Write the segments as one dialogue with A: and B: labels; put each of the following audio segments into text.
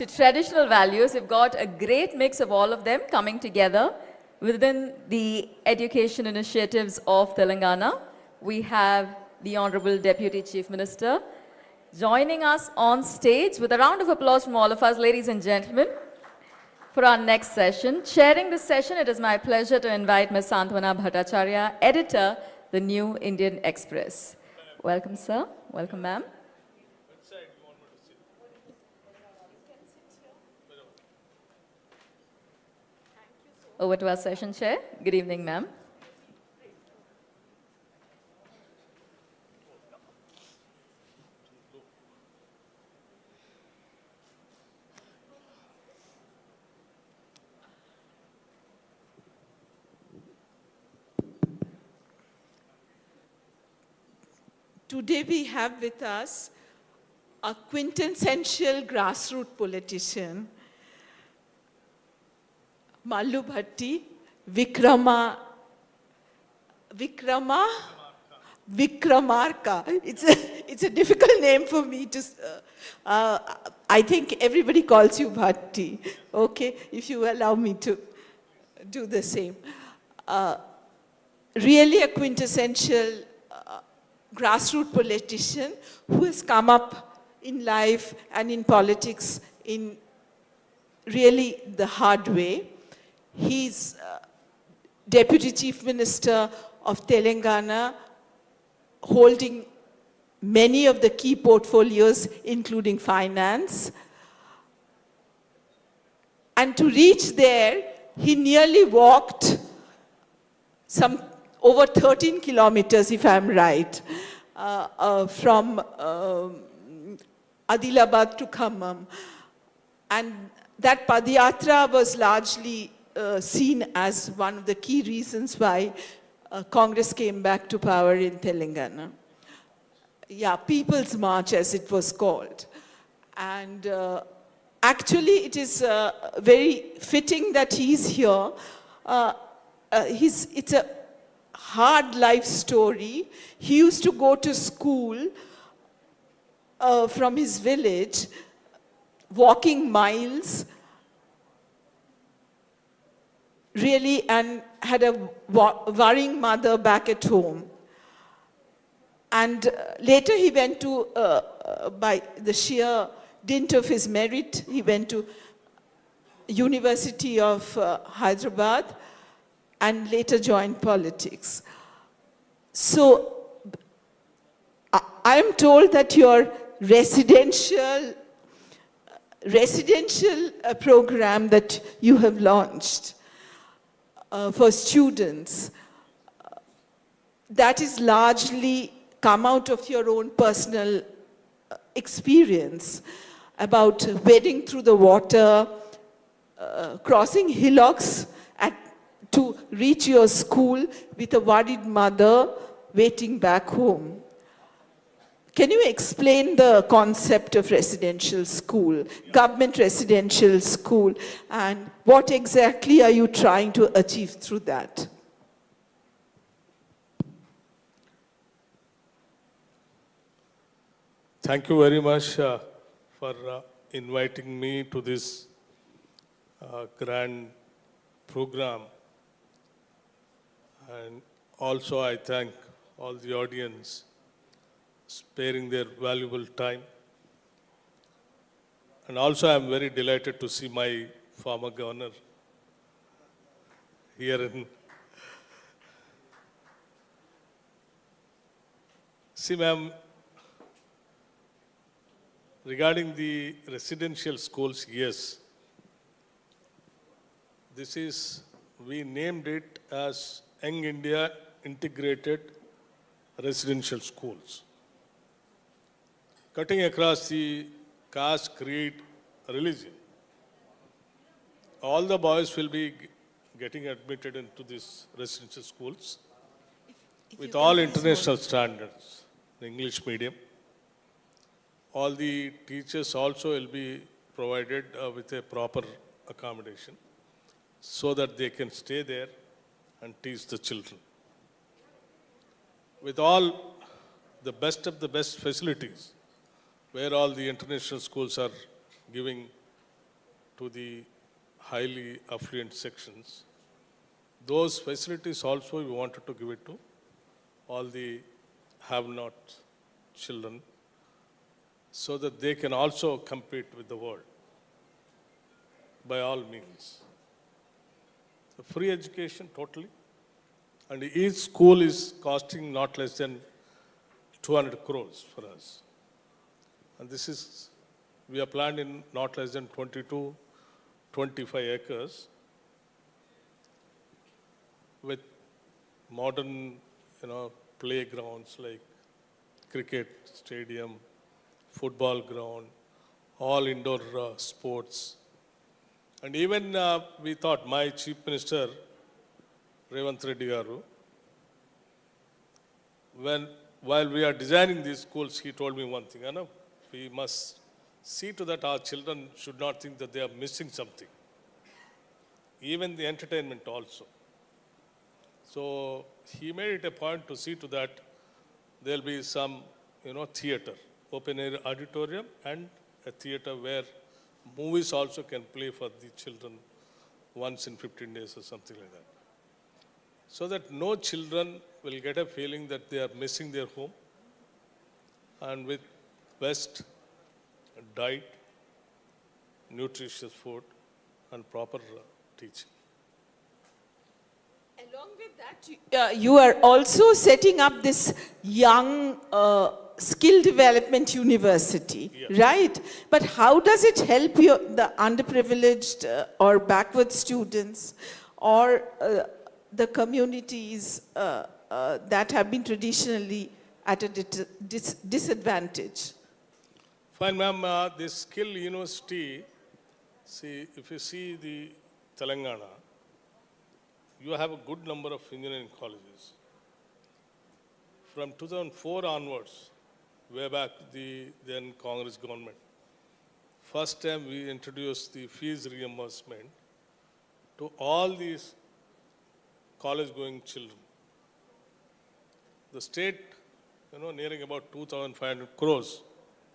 A: to traditional values. We've got a great mix of all of them coming together within the education initiatives of Telangana. We have the Honorable Deputy Chief Minister joining us on stage with a round of applause from all of us, ladies and gentlemen, for our next session. Chairing this session, it is my pleasure to invite Ms. Santwana Bhattacharya, editor, The New Indian Express. Welcome, sir. Welcome, ma'am. Over to our session chair. Good evening, ma'am.
B: Today we have with us a quintessential grassroots politician, Mallu Bhatti, Vikramarka. It's a difficult name for me to, I think everybody calls you Bhatti, okay, if you allow me to do the same. Really a quintessential grassroots politician who has come up in life and in politics in really the hard way. He's Deputy Chief Minister of Telangana, holding many of the key portfolios, including finance. And to reach there, he nearly walked some over 13 kilometers, if I'm right, from Adilabad to Khammam. And that Padayatra was largely seen as one of the key reasons why Congress came back to power in Telangana. Yeah, People's March, as it was called. And actually, it is very fitting that he's here. It's a hard life story. He used to go to school from his village, walking miles, really, and had a worrying mother back at home. And later he went to, by the sheer dint of his merit, he went to University of Hyderabad, and later joined politics. So I am told that your residential program that you have launched for students, that is largely come out of your own personal experience about wading through the water, crossing hillocks to reach your school with a worried mother waiting back home. Can you explain the concept of residential school, government residential school, and what exactly are you trying to achieve through that?
C: Thank you very much for inviting me to this grand program. And also I thank all the audience sparing their valuable time. And also I'm very delighted to see my former governor here in. See, ma'am, regarding the residential schools, yes. This is, we named it as Young India Integrated Residential Schools. Cutting across the caste, creed, religion. All the boys will be getting admitted into these residential schools with all international standards, the English medium. All the teachers also will be provided with a proper accommodation so that they can stay there and teach the children. With all the best of the best facilities, where all the international schools are giving to the highly affluent sections. Those facilities also we wanted to give it to all the have-not children so that they can also compete with the world by all means. So free education totally, and each school is costing not less than 200 crores for us. And this is, we are planned in not less than 22, 25 acres with modern, playgrounds like cricket stadium, football ground, all indoor sports. And even we thought, my Chief Minister, Revant Reddy Garu, while we are designing these schools, he told me one thing, we must see to that our children should not think that they are missing something. Even the entertainment also. So he made it a point to see to that there will be some, theater, open air auditorium and a theater where movies also can play for the children once in 15 days or something like that. So that no children will get a feeling that they are missing their home, and with best diet, nutritious food and proper teaching.
B: Along with that, you are also setting up this young skill development university,
C: Yes.
B: right? But how does it help the underprivileged or backward students or the communities that have been traditionally at a disadvantage?
C: Fine, ma'am. This skill university, see, if you see the Telangana, you have a good number of engineering colleges. From 2004 onwards, way back the then Congress government, first time we introduced the fees reimbursement to all these college-going children. The state, nearing about 2,500 crores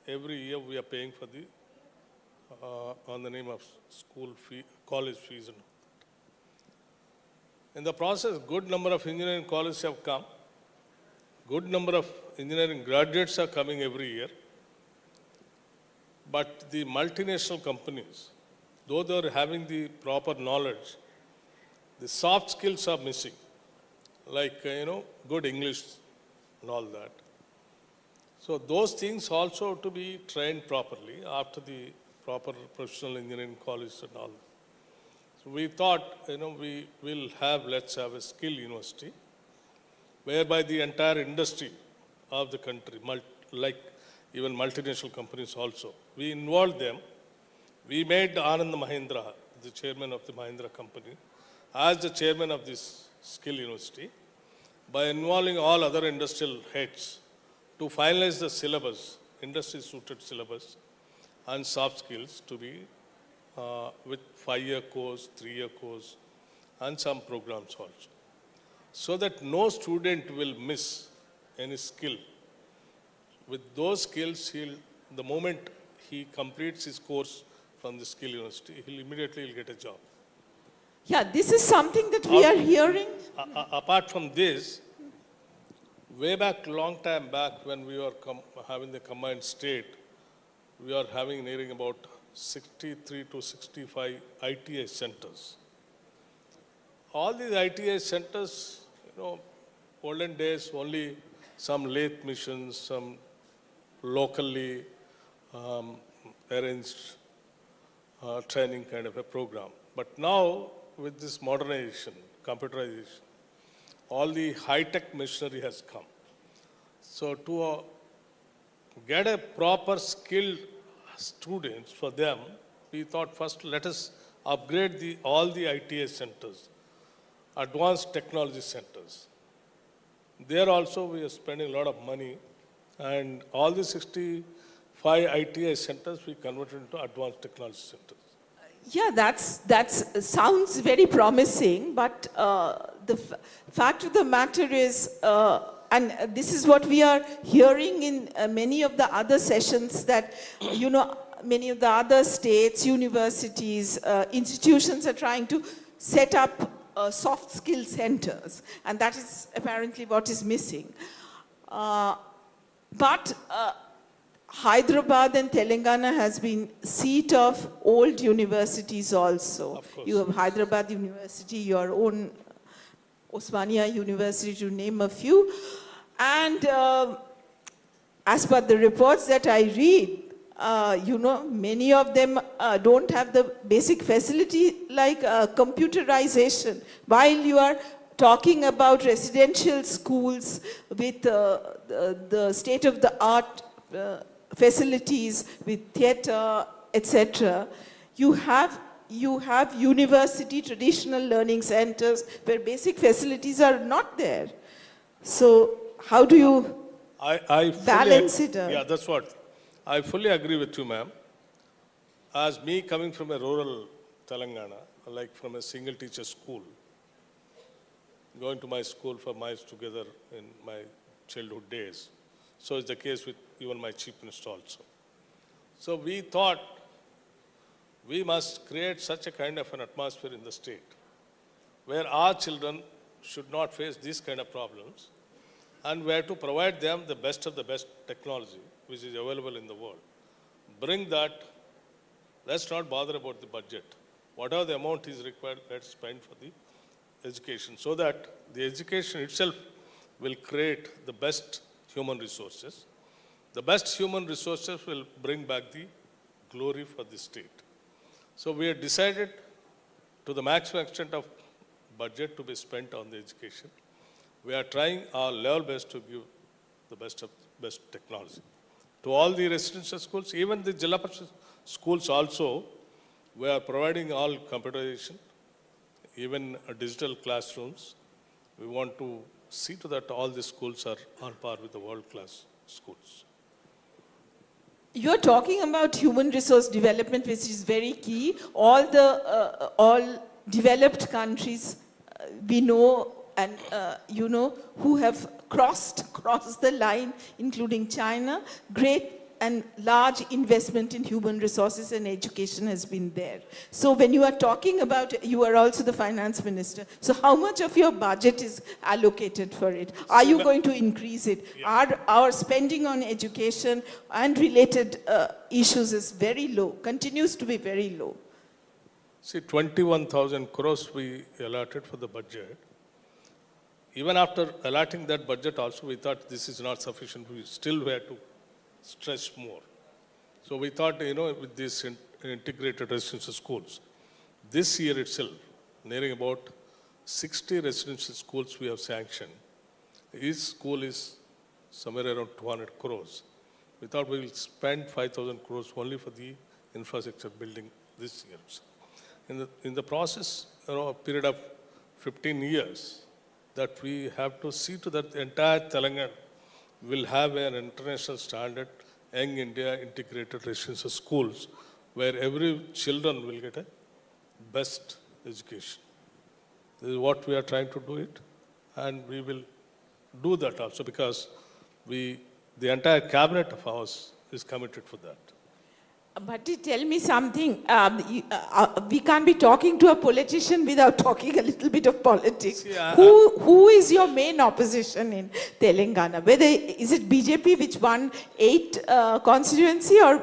C: every year we are paying for the on the name of school fee, college fees and all that. In the process, good number of engineering colleges have come. Good number of engineering graduates are coming every year. But the multinational companies, though they are having the proper knowledge, the soft skills are missing, like, good English and all that. So those things also to be trained properly after the proper professional engineering college and all that. So we thought, we will let's have a skill university whereby the entire industry of the country, like even multinational companies also, we involved them. We made Anand Mahindra, the chairman of the Mahindra company, as the chairman of this skill university, by involving all other industrial heads to finalize the syllabus, industry-suited syllabus, and soft skills to be with 5-year course, 3-year course, and some programs also. So that no student will miss any skill. With those skills, the moment he completes his course from the skill university, he'll immediately get a job.
B: Yeah, this is something that we are hearing.
C: Apart from this, way back, long time back, when we were having the combined state, we are having nearing about 63 to 65 ITI centers. All these ITI centers, olden days, only some lathe missions, some locally arranged training kind of a program. But now, with this modernization, computerization, all the high-tech machinery has come. So to get a proper skilled students for them, we thought first let us upgrade all the ITI centers, advanced technology centers. There also we are spending a lot of money, and all the 65 ITI centers we converted into advanced technology centers.
B: Yeah, that's sounds very promising, but the fact of the matter is, and this is what we are hearing in many of the other sessions, that many of the other states, universities, institutions are trying to set up soft skill centers, and that is apparently what is missing. But Hyderabad and Telangana has been seat of old universities also.
C: Of course.
B: You have Hyderabad University, your own Osmania University, to name a few. And as per the reports that I read, many of them don't have the basic facility like computerization. While you are talking about residential schools with the state-of-the-art facilities, with theatre, etc., you have university traditional learning centers where basic facilities are not there. So how do you
C: I
B: balance it out?
C: Yeah, that's what. I fully agree with you, ma'am. As me coming from a rural Telangana, like from a single teacher school, going to my school for miles together in my childhood days. So it's the case with even my chief minister also. So we thought we must create such a kind of an atmosphere in the state where our children should not face these kind of problems, and we have to provide them the best of the best technology which is available in the world. Bring that, let's not bother about the budget. Whatever the amount is required, let's spend for the education, so that the education itself will create the best human resources. The best human resources will bring back the glory for the state. So we have decided to the maximum extent of budget to be spent on the education. We are trying our level best to give the best of best technology. To all the residential schools, even the Jilla Parishad schools also, we are providing all computerization, even digital classrooms. We want to see to that all the schools are on par with the world-class schools.
B: You're talking about human resource development, which is very key. All developed countries we know and who have crossed the line, including China. Great and large investment in human resources and education has been there. So when you are talking about, you are also the finance minister, so how much of your budget is allocated for it? Are you going to increase it?
C: Yeah.
B: Our spending on education and related issues is very low, continues to be very low.
C: See, 21,000 crores we allotted for the budget. Even after allotting that budget also, we thought this is not sufficient. We still had to stretch more. So we thought, with these integrated residential schools, this year itself, nearing about 60 residential schools we have sanctioned. Each school is somewhere around 200 crores. We thought we will spend 5,000 crores only for the infrastructure building this year. In the process, a period of 15 years, that we have to see to that the entire Telangana will have an international standard, Young India integrated residential schools, where every children will get a best education. This is what we are trying to do it, and we will do that also because the entire cabinet of ours is committed for that.
B: Bhatti, tell me something. We can't be talking to a politician without talking a little bit of politics.
C: See,
B: who is your main opposition in Telangana? Is it BJP, which won 8 constituency, or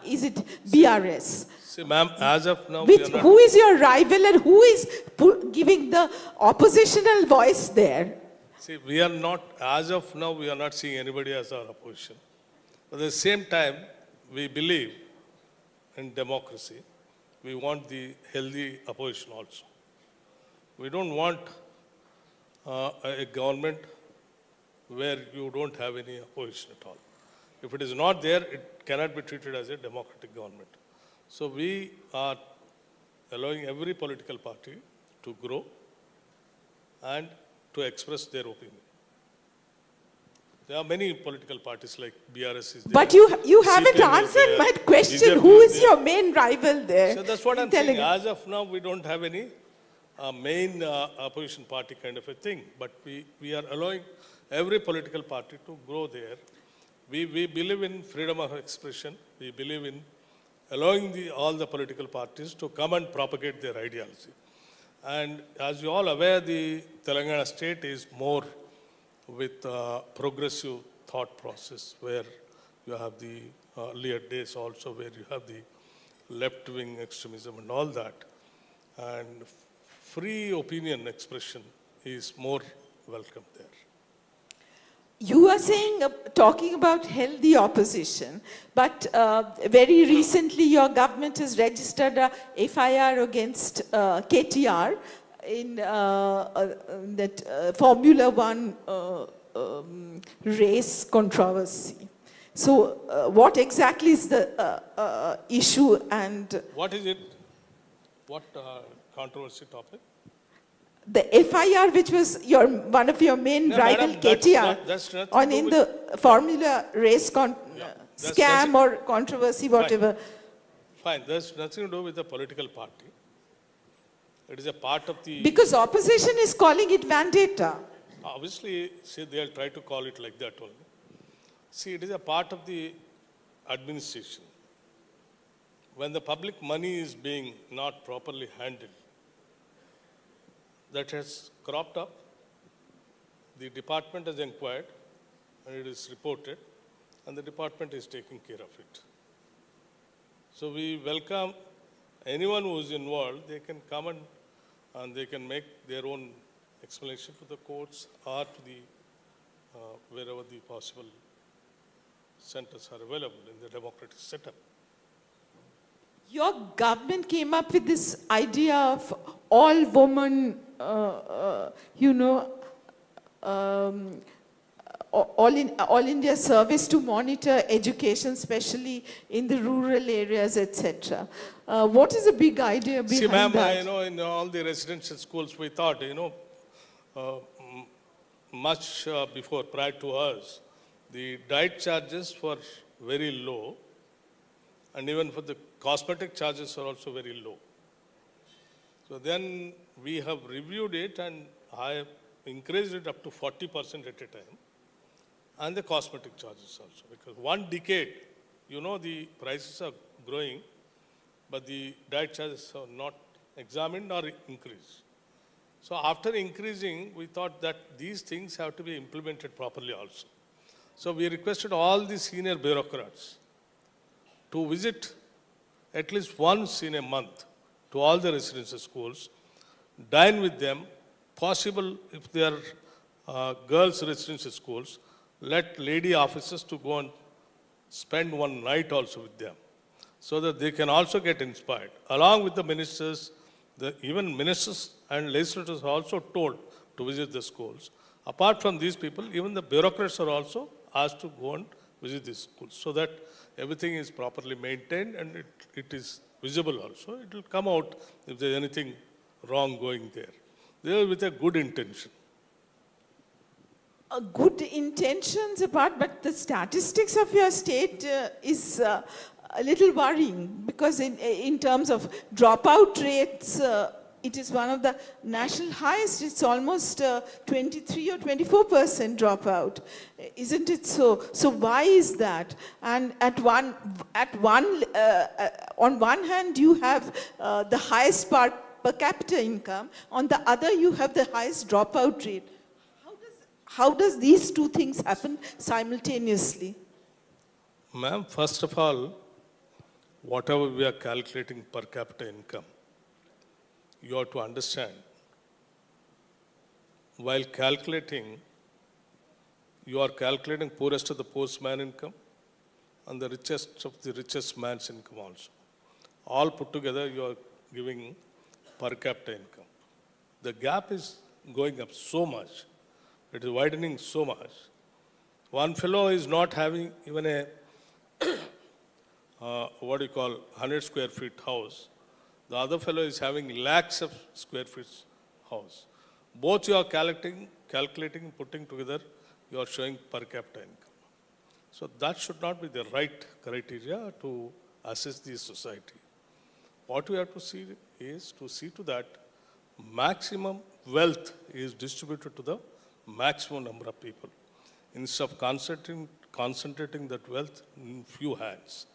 B: is it BRS?
C: See, ma'am, as of now,
B: Who is your rival and who is giving the oppositional voice there?
C: See, we are not, as of now, we are not seeing anybody as our opposition. But at the same time, we believe in democracy. We want the healthy opposition also. We don't want a government where you don't have any opposition at all. If it is not there, it cannot be treated as a democratic government. So we are allowing every political party to grow and to express their opinion. There are many political parties like BRS is there.
B: But you haven't
C: CPM
B: answered my question.
C: BJP
B: Who is
C: there.
B: your main rival there?
C: So that's what
B: in
C: I'm saying.
B: Telangana?
C: As of now, we don't have any main opposition party kind of a thing. But we are allowing every political party to grow there. We believe in freedom of expression. We believe in allowing all the political parties to come and propagate their ideology. And as you all aware, the Telangana state is more with progressive thought process, where you have the earlier days also, where you have the left-wing extremism and all that. And free opinion expression is more welcome there.
B: You are saying, talking about healthy opposition, but very recently your government has registered a FIR against KTR in that Formula One race controversy. So what exactly is the issue and...
C: What is it? What controversy topic?
B: The FIR, which was one of your main rival,
C: madam,
B: KTR,
C: that's
B: on in the Formula race scam or controversy, whatever.
C: Fine, there's nothing to do with the political party. It is a part of the...
B: Because opposition is calling it vendetta.
C: Obviously, see, they'll try to call it like that only. See, it is a part of the administration. When the public money is being not properly handled, that has cropped up, the department has inquired, and it is reported, and the department is taking care of it. So we welcome anyone who is involved. They can come and they can make their own explanation to the courts or to the wherever the possible centers are available in the democratic setup.
B: Your government came up with this idea of all women, all India service to monitor education, especially in the rural areas, etc. What is the big idea behind that?
C: See, ma'am, in all the residential schools, we thought, much before, prior to us, the diet charges were very low, and even for the cosmetic charges are also very low. So then we have reviewed it, and I have increased it up to 40% at a time, and the cosmetic charges also. Because one decade, the prices are growing, but the diet charges are not examined or increased. So after increasing, we thought that these things have to be implemented properly also. So we requested all the senior bureaucrats to visit at least once in a month to all the residential schools, dine with them, possible if they are girls' residential schools, let lady officers to go and spend one night also with them, so that they can also get inspired. Along with the ministers, even ministers and legislators are also told to visit the schools. Apart from these people, even the bureaucrats are also asked to go and visit these schools, so that everything is properly maintained and it is visible also. It will come out if there is anything wrong going there. They are with a good intention.
B: Good intentions apart, but the statistics of your state is a little worrying, because in terms of dropout rates, it is one of the national highest. It's almost 23 or 24% dropout. Isn't it so? So why is that? And on one hand, you have the highest per capita income. On the other, you have the highest dropout rate. How does these two things happen simultaneously?
C: Ma'am, first of all, whatever we are calculating per capita income, you have to understand, while calculating, you are calculating poorest of the poorest man income and the richest of the richest man's income also. All put together, you are giving per capita income. The gap is going up so much. It is widening so much. One fellow is not having even a, 100 square feet house. The other fellow is having lakhs of square feet house. Both you are calculating, putting together, you are showing per capita income. So that should not be the right criteria to assess the society. What we have to see is to see to that maximum wealth is distributed to the maximum number of people, instead of concentrating that wealth in few hands.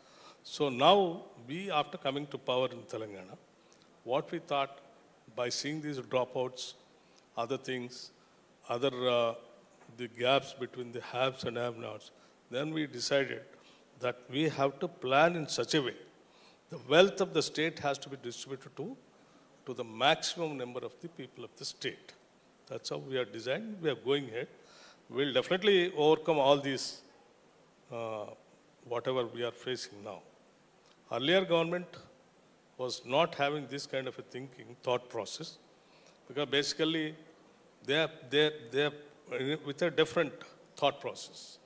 C: So now, we, after coming to power in Telangana, what we thought by seeing these dropouts, other things, the gaps between the haves and have-nots, then we decided that we have to plan in such a way. The wealth of the state has to be distributed to the maximum number of the people of the state. That's how we are designed. We are going ahead. We'll definitely overcome all these, whatever we are facing now. Earlier government was not having this kind of a thinking, thought process, because basically they are with a different thought process.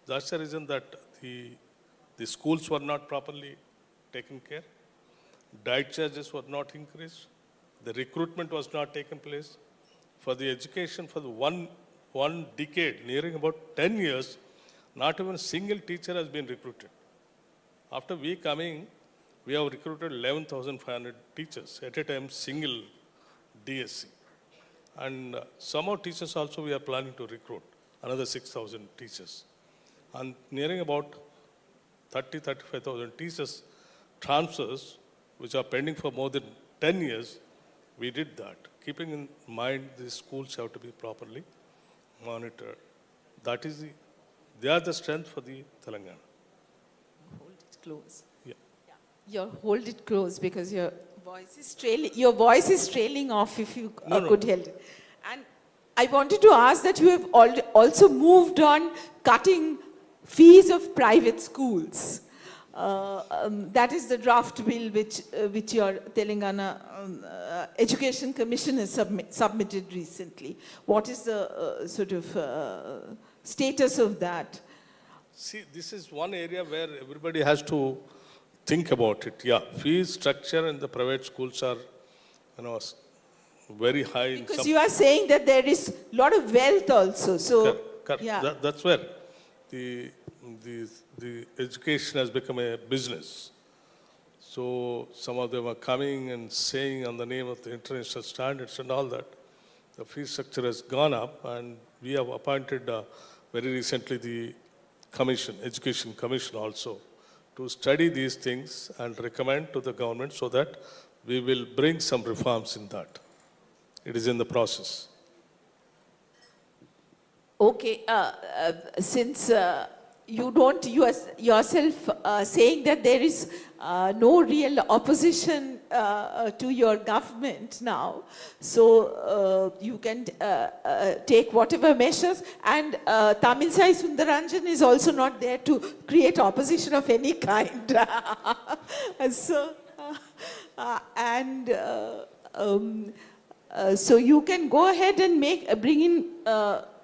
C: That's the reason that the schools were not properly taken care, diet charges were not increased, the recruitment was not taken place. For the education, for the one decade, nearing about 10 years, not even a single teacher has been recruited. After we coming, we have recruited 11,500 teachers at a time, single DSC. And some more teachers also we are planning to recruit, another 6,000 teachers. And nearing about 35,000 teachers transfers, which are pending for more than 10 years, we did that. Keeping in mind the schools have to be properly monitored. That is they are the strength for the Telangana.
B: Hold it close.
C: Yeah.
B: You hold it close because your voice is trailing. Your voice is trailing off. If you could hold it. And I wanted to ask that you have also moved on cutting fees of private schools. That is the draft bill which your Telangana Education Commission has submitted recently. What is the sort of status of that?
C: See, this is one area where everybody has to think about it. Yeah, fee structure in the private schools are, very high.
B: Because you are saying that there is a lot of wealth also. So,
C: correct.
B: yeah.
C: That's where the education has become a business. So some of them are coming and saying on the name of the international standards and all that. The fee structure has gone up, and we have appointed very recently the commission, education commission also, to study these things and recommend to the government so that we will bring some reforms in that. It is in the process.
B: Okay, since you don't yourself saying that there is no real opposition to your government now, so you can take whatever measures, and Tamilisai Sundaranjan is also not there to create opposition of any kind. So, so you can go ahead and bring in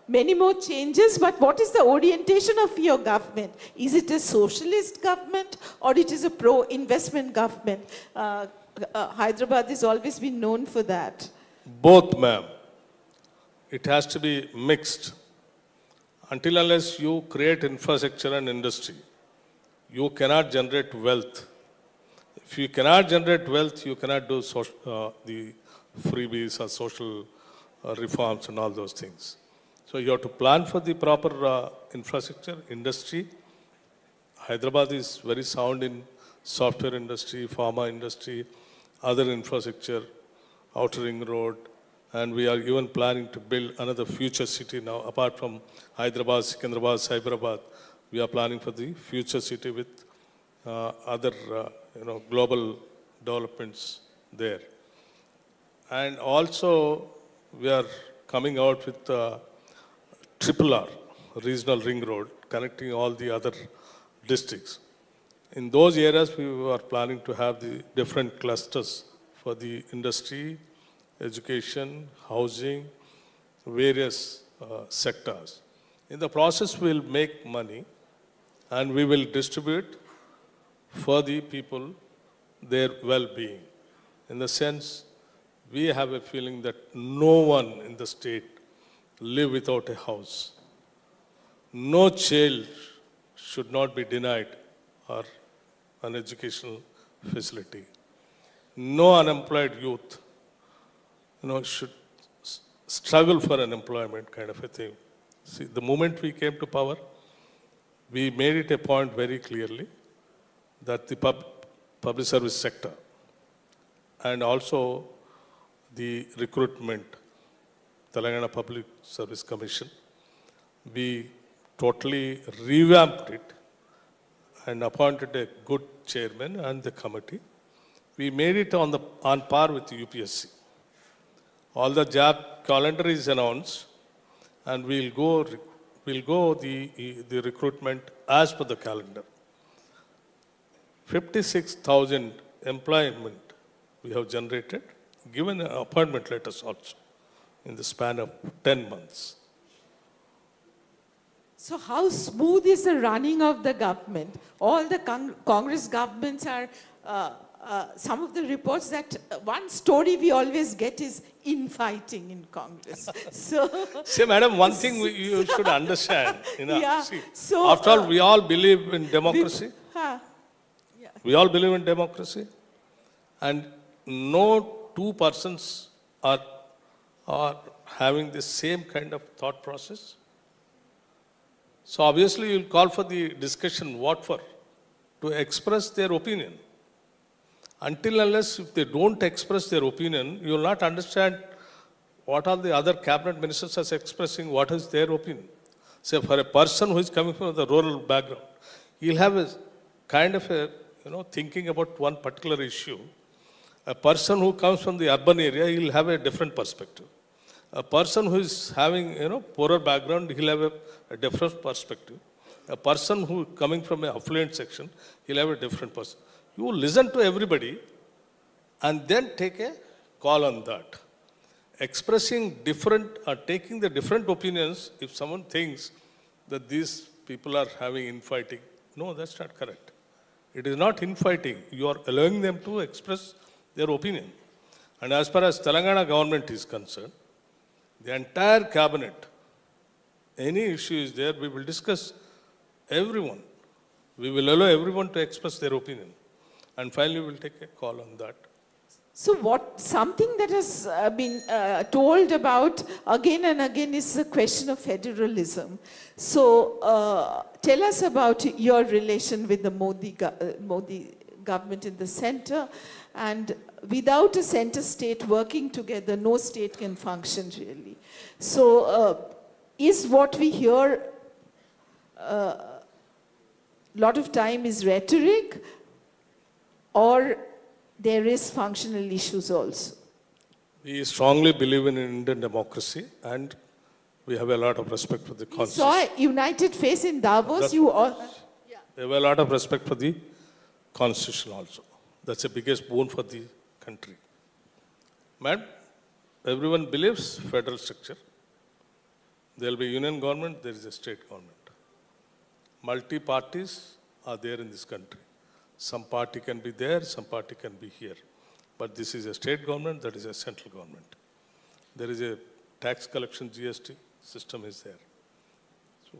B: many more changes, but what is the orientation of your government? Is it a socialist government or it is a pro-investment government? Hyderabad has always been known for that.
C: Both, ma'am. It has to be mixed. Until unless you create infrastructure and industry, you cannot generate wealth. If you cannot generate wealth, you cannot do the freebies or social reforms and all those things. So you have to plan for the proper infrastructure, industry. Hyderabad is very sound in software industry, pharma industry, other infrastructure, outer ring road, and we are even planning to build another future city now. Apart from Hyderabad, Secunderabad, Cyberabad, we are planning for the future city with other global developments there. And also we are coming out with RRR, regional ring road, connecting all the other districts. In those areas, we are planning to have the different clusters for the industry, education, housing, various sectors. In the process, we will make money and we will distribute for the people their well-being. In the sense, we have a feeling that no one in the state live without a house. No child should not be denied or an educational facility. No unemployed youth, should struggle for unemployment kind of a thing. See, the moment we came to power, we made it a point very clearly that the public service sector and also the recruitment, Telangana Public Service Commission, we totally revamped it and appointed a good chairman and the committee. We made it on par with the UPSC. All the job calendar is announced, and we'll go the recruitment as per the calendar. 56,000 employment we have generated, given appointment letters also in the span of 10 months.
B: So how smooth is the running of the government? All the Congress governments are, some of the reports that one story we always get is infighting in Congress. So,
C: see, madam, one thing you should understand.
B: yeah.
C: See,
B: So,
C: after all, we all believe in democracy.
B: Yeah.
C: We all believe in democracy. And no two persons are having the same kind of thought process. So obviously you'll call for the discussion, what for? To express their opinion. Until unless if they don't express their opinion, you will not understand what are the other cabinet ministers are expressing, what is their opinion. Say for a person who is coming from the rural background, he'll have a kind of a, thinking about one particular issue. A person who comes from the urban area, he'll have a different perspective. A person who is having, poorer background, he'll have a different perspective. A person who coming from an affluent section, he'll have a different person. You listen to everybody and then take a call on that. Expressing different or taking the different opinions, if someone thinks that these people are having infighting, no, that's not correct. It is not infighting. You are allowing them to express their opinion. And as far as Telangana government is concerned, the entire cabinet, any issue is there, we will discuss everyone. We will allow everyone to express their opinion. And finally, we will take a call on that.
B: So something that has been told about again and again is the question of federalism. So tell us about your relation with the Modi government in the center. And without a center state working together, no state can function really. So is what we hear a lot of time is rhetoric, or there is functional issues also?
C: We strongly believe in Indian democracy, and we have a lot of respect for the constitution.
B: Saw a united face in Davos.
C: We have a lot of respect for the constitution also. That's the biggest boon for the country. Madam, everyone believes federal structure. There will be union government, there is a state government. Multi-parties are there in this country. Some party can be there, some party can be here. But this is a state government, that is a central government. There is a tax collection GST system is there. So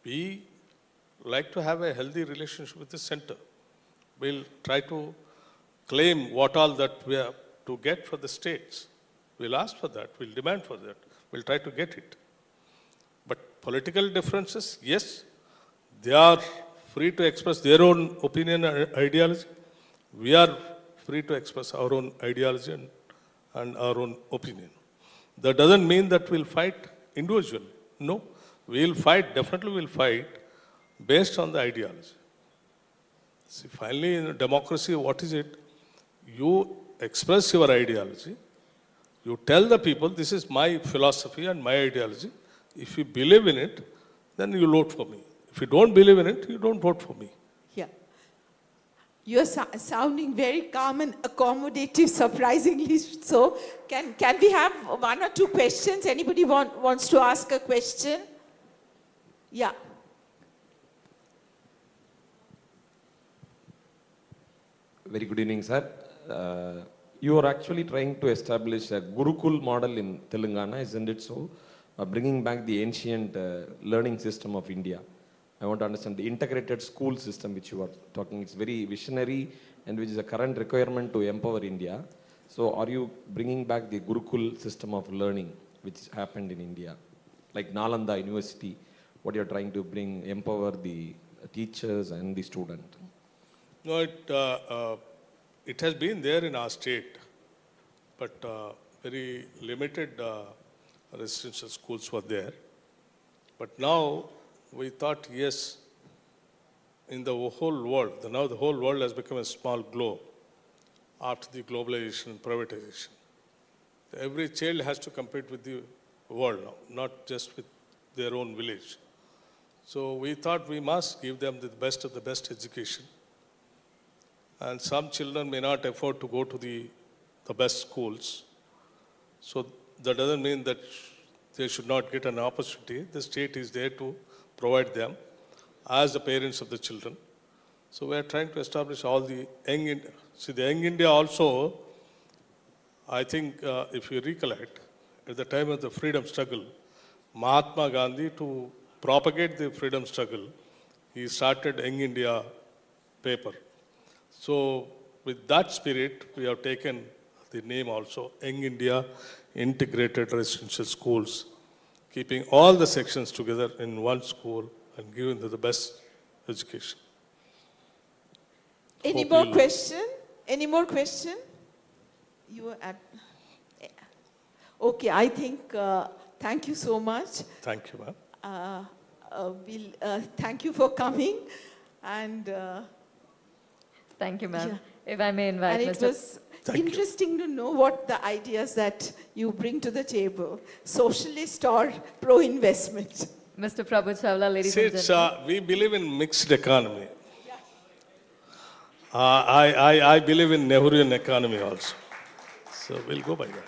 C: we like to have a healthy relationship with the center. We'll try to claim what all that we have to get for the states. We'll ask for that, we'll demand for that, we'll try to get it. But political differences, yes, they are free to express their own opinion and ideology. We are free to express our own ideology and our own opinion. That doesn't mean that we'll fight individually. No, we'll fight, definitely we'll fight based on the ideology. See, finally, in democracy, what is it? You express your ideology. You tell the people, this is my philosophy and my ideology. If you believe in it, then you vote for me. If you don't believe in it, you don't vote for me.
B: Yeah. You're sounding very calm and accommodative, surprisingly so. Can we have one or two questions? Anybody wants to ask a question? Yeah.
D: Very good evening, sir. You are actually trying to establish a Gurukul model in Telangana, isn't it so? Bringing back the ancient learning system of India. I want to understand the integrated school system which you are talking. It's very visionary and which is a current requirement to empower India. So are you bringing back the Gurukul system of learning which happened in India? Like Nalanda University, what you're trying to bring, empower the teachers and the student?
C: No, it has been there in our state, but very limited residential schools were there. But now we thought, yes, in the whole world, now the whole world has become a small globe after the globalization and privatization. Every child has to compete with the world now, not just with their own village. So we thought we must give them the best of the best education. And some children may not afford to go to the best schools. So that doesn't mean that they should not get an opportunity. The state is there to provide them as the parents of the children. So we are trying to establish all the young India. See, the young India also, I think if you recollect, at the time of the freedom struggle, Mahatma Gandhi, to propagate the freedom struggle, he started Young India paper. So with that spirit, we have taken the name also, Young India Integrated Residential Schools, keeping all the sections together in one school and giving them the best education.
B: Any
C: Hope
B: more
C: you'll-
B: question? Any more question? You were at... Okay, I think, thank you so much.
C: Thank you, ma'am.
B: Thank you for coming. And,
A: Thank you, ma'am.
B: Yeah.
A: If I may invite
B: and it
A: Mr.
B: was
C: Thank you.
B: interesting to know what the ideas that you bring to the table, socialist or pro-investment.
A: Mr. Prabhu Chawla, ladies
C: See,
A: and gentlemen.
C: we believe in mixed economy. I believe in Nehruvian economy also. So we'll go by that.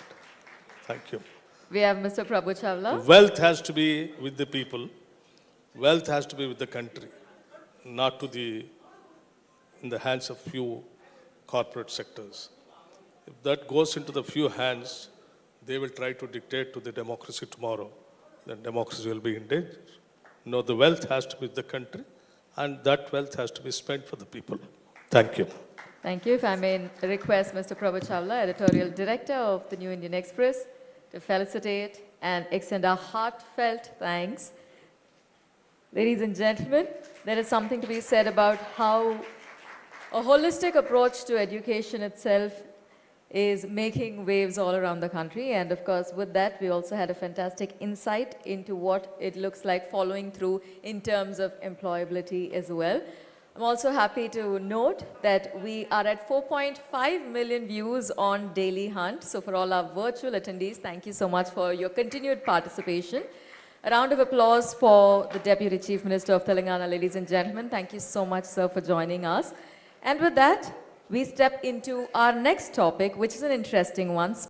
C: Thank you.
A: We have Mr. Prabhu Chawla.
C: Wealth has to be with the people. Wealth has to be with the country, not in the hands of few corporate sectors. If that goes into the few hands, they will try to dictate to the democracy tomorrow. Then democracy will be in danger. No, the wealth has to be with the country, and that wealth has to be spent for the people. Thank you.
A: Thank you. If I may request Mr. Prabhu Chawla, Editorial Director of the New Indian Express, to felicitate and extend our heartfelt thanks. Ladies and gentlemen, there is something to be said about how a holistic approach to education itself is making waves all around the country. And of course, with that, we also had a fantastic insight into what it looks like following through in terms of employability as well. I'm also happy to note that we are at 4.5 million views on Daily Hunt. So for all our virtual attendees, thank you so much for your continued participation. A round of applause for the Deputy Chief Minister of Telangana, ladies and gentlemen. Thank you so much, sir, for joining us. And with that, we step into our next topic, which is an interesting one.